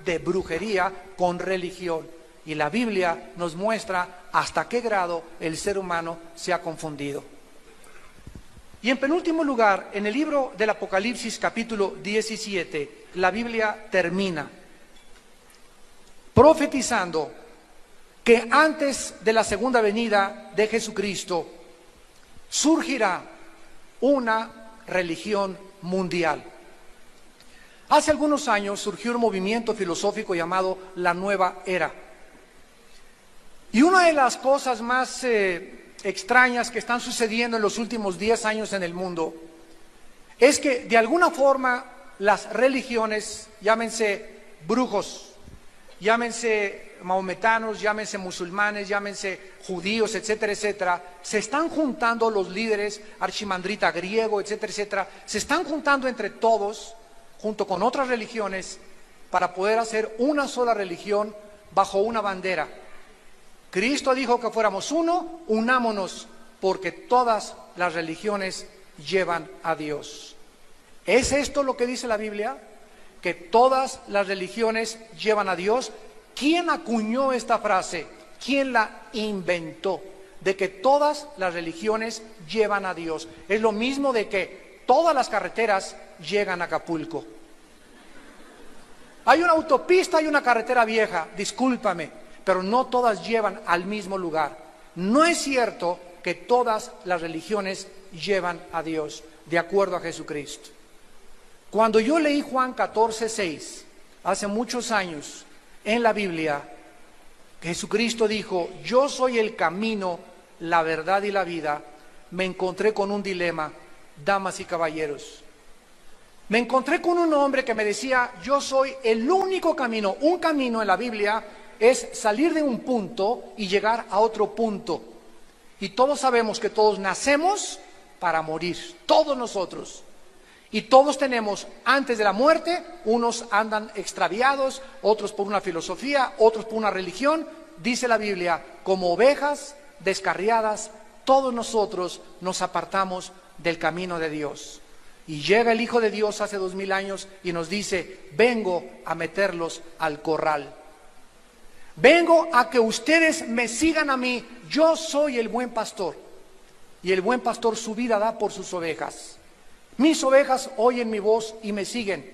de brujería con religión. Y la Biblia nos muestra hasta qué grado el ser humano se ha confundido. Y en penúltimo lugar, en el libro del Apocalipsis capítulo 17, la Biblia termina profetizando que antes de la segunda venida de Jesucristo surgirá una religión mundial. Hace algunos años surgió un movimiento filosófico llamado la Nueva Era. Y una de las cosas más extrañas que están sucediendo en los últimos 10 años en el mundo es que de alguna forma las religiones, llámense brujos, llámense mahometanos, llámense musulmanes, llámense judíos, etcétera, etcétera, se están juntando los líderes, archimandrita griego, etcétera, etcétera, se están juntando entre todos, junto con otras religiones, para poder hacer una sola religión bajo una bandera. Cristo dijo que fuéramos uno, unámonos, porque todas las religiones llevan a Dios. ¿Es esto lo que dice la Biblia? Que todas las religiones llevan a Dios. ¿Quién acuñó esta frase? ¿Quién la inventó? De que todas las religiones llevan a Dios. Es lo mismo de que todas las carreteras llegan a Acapulco. Hay una autopista y una carretera vieja, discúlpame, pero no todas llevan al mismo lugar. No es cierto que todas las religiones llevan a Dios, de acuerdo a Jesucristo. Cuando yo leí Juan 14:6, hace muchos años, en la Biblia, Jesucristo dijo, yo soy el camino, la verdad y la vida, me encontré con un dilema, damas y caballeros. Me encontré con un hombre que me decía, yo soy el único camino. Un camino en la Biblia es salir de un punto y llegar a otro punto. Y todos sabemos que todos nacemos para morir, todos nosotros. Y todos tenemos, antes de la muerte, unos andan extraviados, otros por una filosofía, otros por una religión. Dice la Biblia, como ovejas descarriadas, todos nosotros nos apartamos del camino de Dios. Y llega el Hijo de Dios hace 2000 años y nos dice, vengo a meterlos al corral. Vengo a que ustedes me sigan a mí, yo soy el buen pastor. Y el buen pastor su vida da por sus ovejas. Mis ovejas oyen mi voz y me siguen.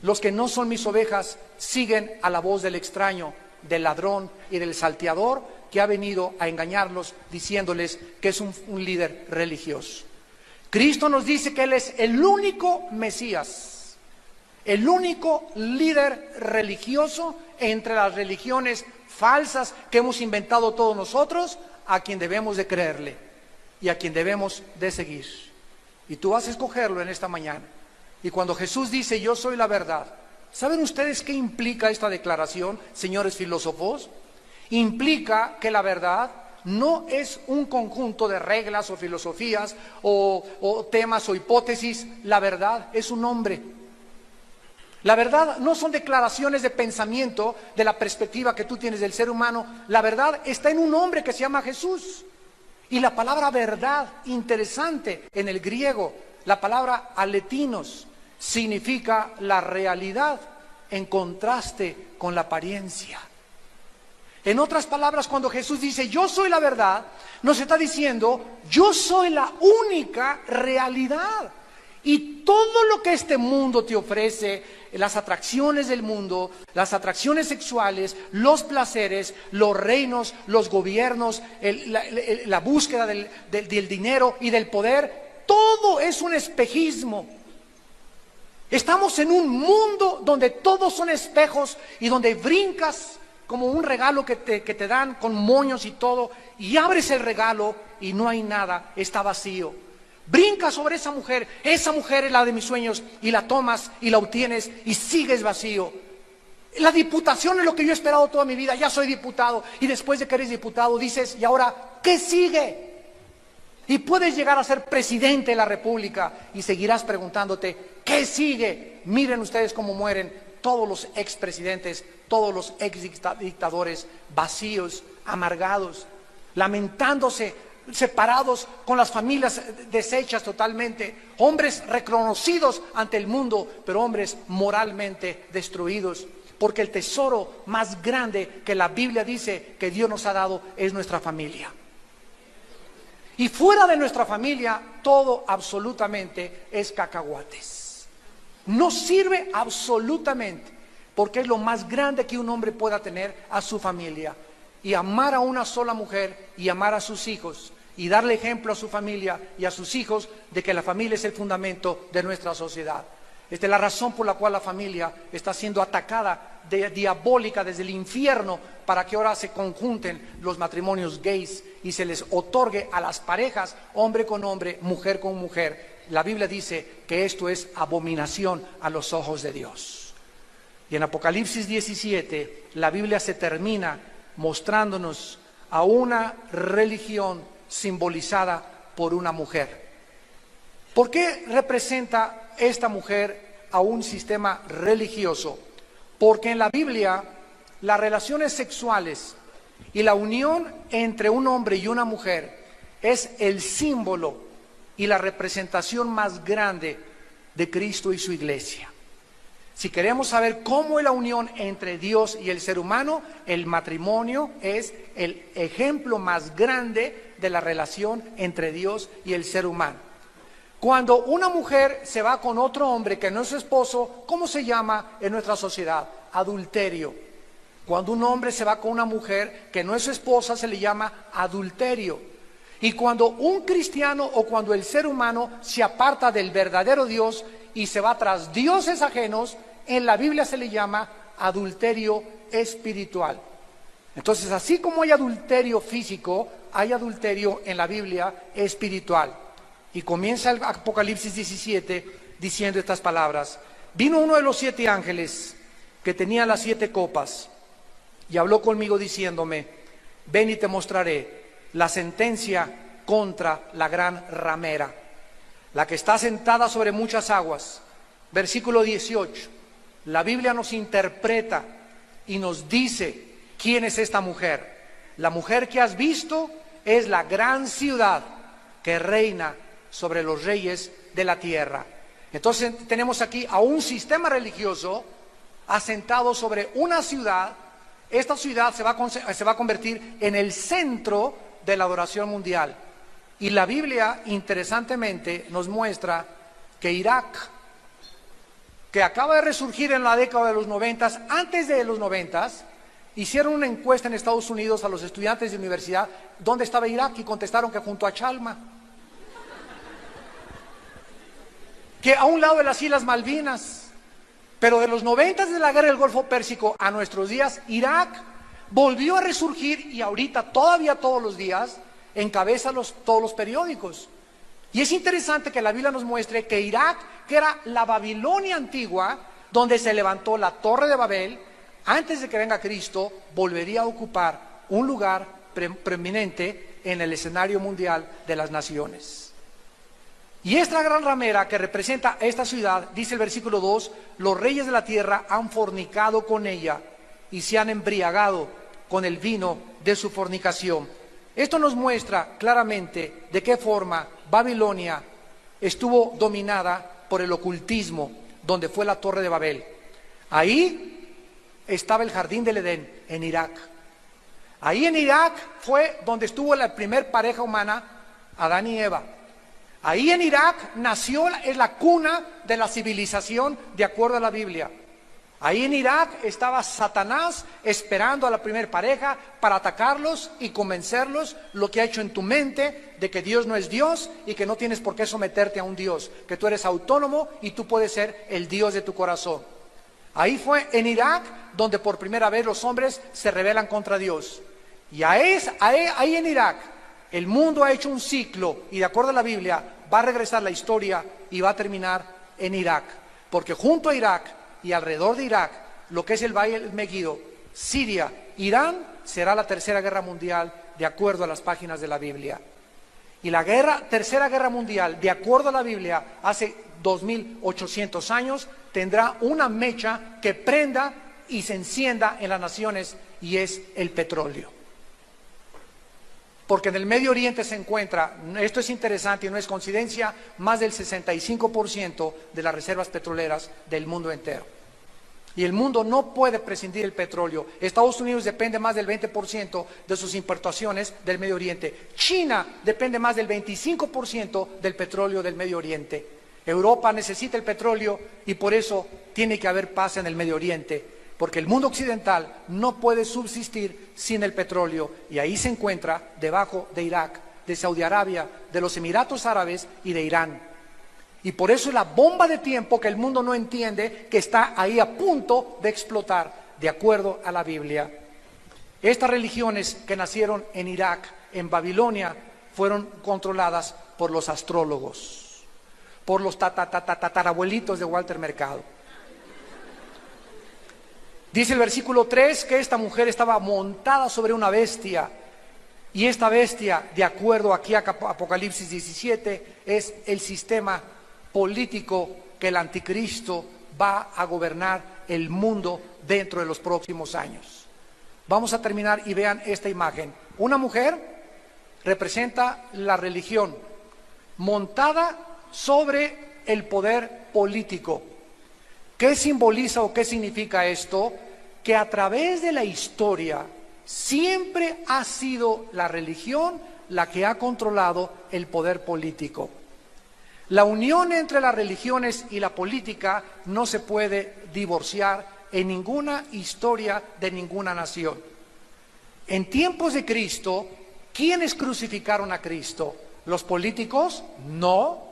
Los que no son mis ovejas siguen a la voz del extraño, del ladrón y del salteador que ha venido a engañarlos diciéndoles que es un líder religioso. Cristo nos dice que Él es el único Mesías, el único líder religioso entre las religiones falsas que hemos inventado todos nosotros, a quien debemos de creerle y a quien debemos de seguir. Y tú vas a escogerlo en esta mañana. Y cuando Jesús dice, yo soy la verdad, ¿saben ustedes qué implica esta declaración, señores filósofos? Implica que la verdad no es un conjunto de reglas o filosofías o temas o hipótesis. La verdad es un hombre. La verdad no son declaraciones de pensamiento de la perspectiva que tú tienes del ser humano. La verdad está en un hombre que se llama Jesús. Y la palabra verdad, interesante en el griego, la palabra aletinos, significa la realidad en contraste con la apariencia. En otras palabras, cuando Jesús dice, yo soy la verdad, nos está diciendo, yo soy la única realidad. Y todo lo que este mundo te ofrece, las atracciones del mundo, las atracciones sexuales, los placeres, los reinos, los gobiernos, la búsqueda del dinero y del poder, todo es un espejismo. Estamos en un mundo donde todos son espejos y donde brincas como un regalo que te dan con moños y todo, y abres el regalo y no hay nada, está vacío. Brincas sobre esa mujer es la de mis sueños, y la tomas y la obtienes y sigues vacío. La diputación es lo que yo he esperado toda mi vida, ya soy diputado, y después de que eres diputado dices, ¿y ahora qué sigue? Y puedes llegar a ser presidente de la República y seguirás preguntándote, ¿qué sigue? Miren ustedes cómo mueren todos los expresidentes, todos los exdictadores, vacíos, amargados, lamentándose, separados, con las familias deshechas totalmente, hombres reconocidos ante el mundo, pero hombres moralmente destruidos, porque el tesoro más grande que la Biblia dice que Dios nos ha dado es nuestra familia. Y fuera de nuestra familia, todo absolutamente es cacahuates. No sirve absolutamente, porque es lo más grande que un hombre pueda tener, a su familia. Y amar a una sola mujer y amar a sus hijos y darle ejemplo a su familia y a sus hijos de que la familia es el fundamento de nuestra sociedad. Esta es la razón por la cual la familia está siendo atacada diabólica desde el infierno, para que ahora se conjunten los matrimonios gays y se les otorgue a las parejas, hombre con hombre, mujer con mujer. La Biblia dice que esto es abominación a los ojos de Dios. Y en Apocalipsis 17, la Biblia se termina mostrándonos a una religión simbolizada por una mujer. ¿Por qué representa esta mujer a un sistema religioso? Porque en la Biblia las relaciones sexuales y la unión entre un hombre y una mujer es el símbolo y la representación más grande de Cristo y su iglesia. Si queremos saber cómo es la unión entre Dios y el ser humano, el matrimonio es el ejemplo más grande de la relación entre Dios y el ser humano. Cuando una mujer se va con otro hombre que no es su esposo, ¿cómo se llama en nuestra sociedad? Adulterio. Cuando un hombre se va con una mujer que no es su esposa, se le llama adulterio. Y cuando un cristiano o cuando el ser humano se aparta del verdadero Dios y se va tras dioses ajenos, en la Biblia se le llama adulterio espiritual. Entonces, así como hay adulterio físico, hay adulterio en la Biblia espiritual. Y comienza el Apocalipsis 17 diciendo estas palabras: vino uno de los 7 ángeles que tenía las 7 copas y habló conmigo diciéndome: ven y te mostraré la sentencia contra la gran ramera, la que está sentada sobre muchas aguas. Versículo 18. La Biblia nos interpreta y nos dice quién es esta mujer. La mujer que has visto es la gran ciudad que reina sobre los reyes de la tierra. Entonces tenemos aquí a un sistema religioso asentado sobre una ciudad. Esta ciudad se va a convertir en el centro de la adoración mundial. Y la Biblia, interesantemente, nos muestra que Irak, que acaba de resurgir en la década de los 90, antes de los 90, hicieron una encuesta en Estados Unidos a los estudiantes de universidad, ¿dónde estaba Irak? Y contestaron que junto a Chalma. Que a un lado de las Islas Malvinas. Pero de los 90 de la guerra del Golfo Pérsico a nuestros días, Irak volvió a resurgir y ahorita todavía todos los días encabeza todos los periódicos. Y es interesante que la Biblia nos muestre que Irak, que era la Babilonia antigua, donde se levantó la Torre de Babel, antes de que venga Cristo, volvería a ocupar un lugar preeminente en el escenario mundial de las naciones. Y esta gran ramera que representa esta ciudad, dice el versículo 2, los reyes de la tierra han fornicado con ella y se han embriagado con el vino de su fornicación. Esto nos muestra claramente de qué forma Babilonia estuvo dominada por el ocultismo, donde fue la Torre de Babel. Ahí estaba el jardín del Edén, en Irak. Ahí en Irak fue donde estuvo la primer pareja humana, Adán y Eva. Ahí en Irak es la cuna de la civilización de acuerdo a la Biblia. Ahí en Irak estaba Satanás esperando a la primer pareja para atacarlos y convencerlos, lo que ha hecho en tu mente de que Dios no es Dios y que no tienes por qué someterte a un Dios, que tú eres autónomo y tú puedes ser el Dios de tu corazón. Ahí fue en Irak donde por primera vez los hombres se rebelan contra Dios. Y ahí en Irak el mundo ha hecho un ciclo y de acuerdo a la Biblia va a regresar la historia y va a terminar en Irak. Porque junto a Irak y alrededor de Irak, lo que es el Valle del Meguido, Siria, Irán, será la tercera guerra mundial de acuerdo a las páginas de la Biblia. Y la tercera guerra mundial, de acuerdo a la Biblia, hace 2800 años, tendrá una mecha que prenda y se encienda en las naciones, y es el petróleo. Porque en el Medio Oriente se encuentra, esto es interesante y no es coincidencia, más del 65% de las reservas petroleras del mundo entero. Y el mundo no puede prescindir del petróleo. Estados Unidos depende más del 20% de sus importaciones del Medio Oriente. China depende más del 25% del petróleo del Medio Oriente. Europa necesita el petróleo y por eso tiene que haber paz en el Medio Oriente. Porque el mundo occidental no puede subsistir sin el petróleo, y ahí se encuentra debajo de Irak, de Saudi Arabia, de los Emiratos Árabes y de Irán. Y por eso es la bomba de tiempo que el mundo no entiende, que está ahí a punto de explotar, de acuerdo a la Biblia. Estas religiones que nacieron en Irak, en Babilonia, fueron controladas por los astrólogos, por los tatarabuelitos de Walter Mercado. Dice el versículo 3 que esta mujer estaba montada sobre una bestia, y esta bestia, de acuerdo aquí a Apocalipsis 17, es el sistema político que el anticristo va a gobernar el mundo dentro de los próximos años. Vamos a terminar y vean esta imagen. Una mujer representa la religión montada sobre el poder político. ¿Qué simboliza o qué significa esto? Que a través de la historia siempre ha sido la religión la que ha controlado el poder político. La unión entre las religiones y la política no se puede divorciar en ninguna historia de ninguna nación. En tiempos de Cristo, ¿quiénes crucificaron a Cristo? ¿Los políticos? No.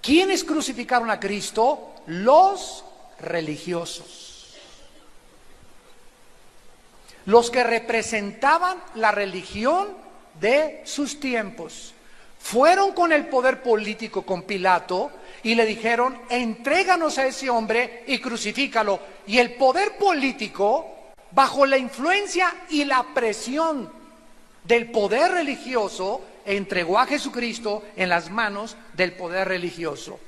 ¿Quiénes crucificaron a Cristo? Los religiosos. Los que representaban la religión de sus tiempos. Fueron con el poder político, con Pilato, y le dijeron: entréganos a ese hombre y crucifícalo. Y el poder político, bajo la influencia y la presión del poder religioso, entregó a Jesucristo en las manos del poder religioso.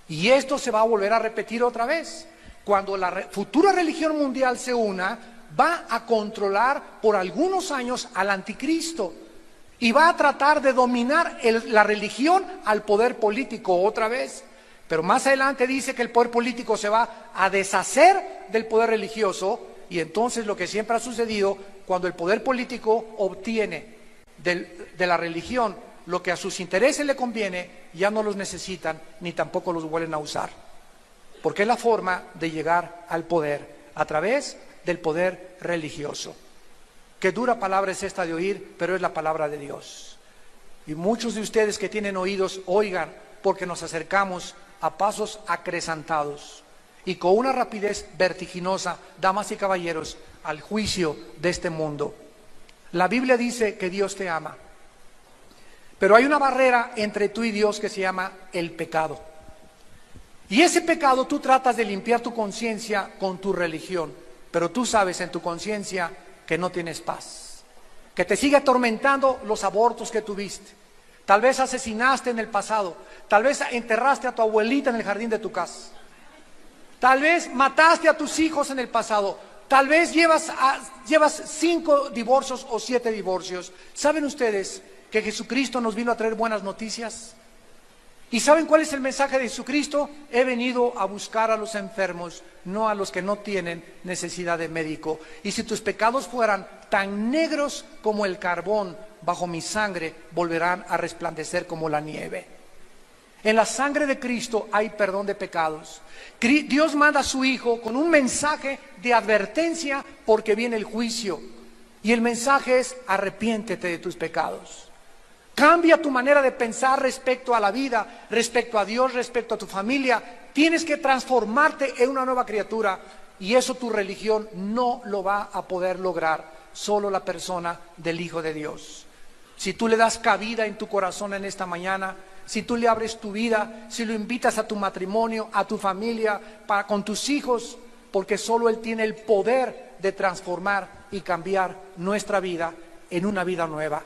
Y esto se va a volver a repetir otra vez. Cuando la futura religión mundial se una, va a controlar por algunos años al anticristo. Y va a tratar de dominar la religión al poder político otra vez. Pero más adelante dice que el poder político se va a deshacer del poder religioso. Y entonces lo que siempre ha sucedido, cuando el poder político obtiene de la religión lo que a sus intereses le conviene, ya no los necesitan ni tampoco los vuelven a usar. Porque es la forma de llegar al poder, a través del poder religioso. Qué dura palabra es esta de oír, pero es la palabra de Dios. Y muchos de ustedes que tienen oídos, oigan, porque nos acercamos a pasos acrecentados y con una rapidez vertiginosa, damas y caballeros, al juicio de este mundo. La Biblia dice que Dios te ama, pero hay una barrera entre tú y Dios que se llama el pecado. Y ese pecado tú tratas de limpiar tu conciencia con tu religión, pero tú sabes en tu conciencia que no tienes paz, que te sigue atormentando los abortos que tuviste. Tal vez asesinaste en el pasado, tal vez enterraste a tu abuelita en el jardín de tu casa, tal vez mataste a tus hijos en el pasado, tal vez llevas 5 divorcios o 7 divorcios. ¿Saben ustedes que Jesucristo nos vino a traer buenas noticias? ¿Y saben cuál es el mensaje de Jesucristo? He venido a buscar a los enfermos, no a los que no tienen necesidad de médico. Y si tus pecados fueran tan negros como el carbón, bajo mi sangre volverán a resplandecer como la nieve. En la sangre de Cristo hay perdón de pecados. Dios manda a su Hijo con un mensaje de advertencia porque viene el juicio. Y el mensaje es: arrepiéntete de tus pecados. Cambia tu manera de pensar respecto a la vida, respecto a Dios, respecto a tu familia. Tienes que transformarte en una nueva criatura, y eso tu religión no lo va a poder lograr, solo la persona del Hijo de Dios. Si tú le das cabida en tu corazón en esta mañana, si tú le abres tu vida, si lo invitas a tu matrimonio, a tu familia, con tus hijos, porque solo Él tiene el poder de transformar y cambiar nuestra vida en una vida nueva.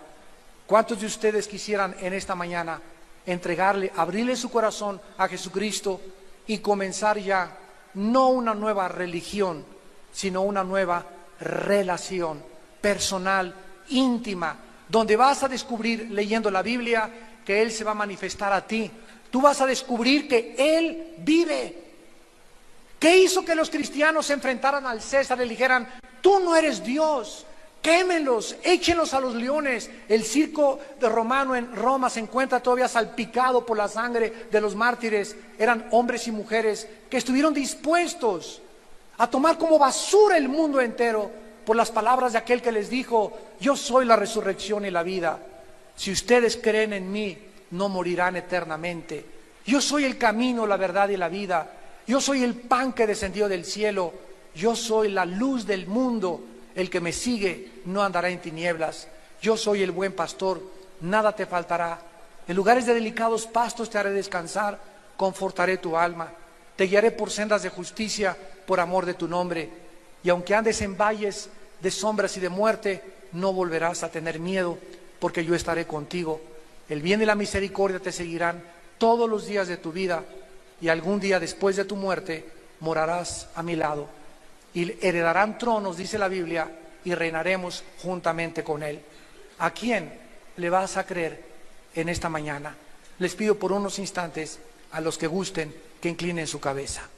¿Cuántos de ustedes quisieran en esta mañana entregarle, abrirle su corazón a Jesucristo y comenzar ya no una nueva religión, sino una nueva relación personal, íntima, donde vas a descubrir, leyendo la Biblia, que Él se va a manifestar a ti? Tú vas a descubrir que Él vive. ¿Qué hizo que los cristianos se enfrentaran al César y le dijeran: tú no eres Dios? Quémenlos, échenlos a los leones. El circo de romano en Roma se encuentra todavía salpicado por la sangre de los mártires. Eran hombres y mujeres que estuvieron dispuestos a tomar como basura el mundo entero por las palabras de aquel que les dijo: yo soy la resurrección y la vida. Si ustedes creen en mí, no morirán eternamente. Yo soy el camino, la verdad y la vida. Yo soy el pan que descendió del cielo. Yo soy la luz del mundo. El que me sigue no andará en tinieblas. Yo soy el buen pastor, nada te faltará. En lugares de delicados pastos te haré descansar, confortaré tu alma. Te guiaré por sendas de justicia, por amor de tu nombre. Y aunque andes en valles de sombras y de muerte, no volverás a tener miedo, porque yo estaré contigo. El bien y la misericordia te seguirán todos los días de tu vida, y algún día después de tu muerte morarás a mi lado. Y heredarán tronos, dice la Biblia, y reinaremos juntamente con él. ¿A quién le vas a creer en esta mañana? Les pido por unos instantes a los que gusten que inclinen su cabeza.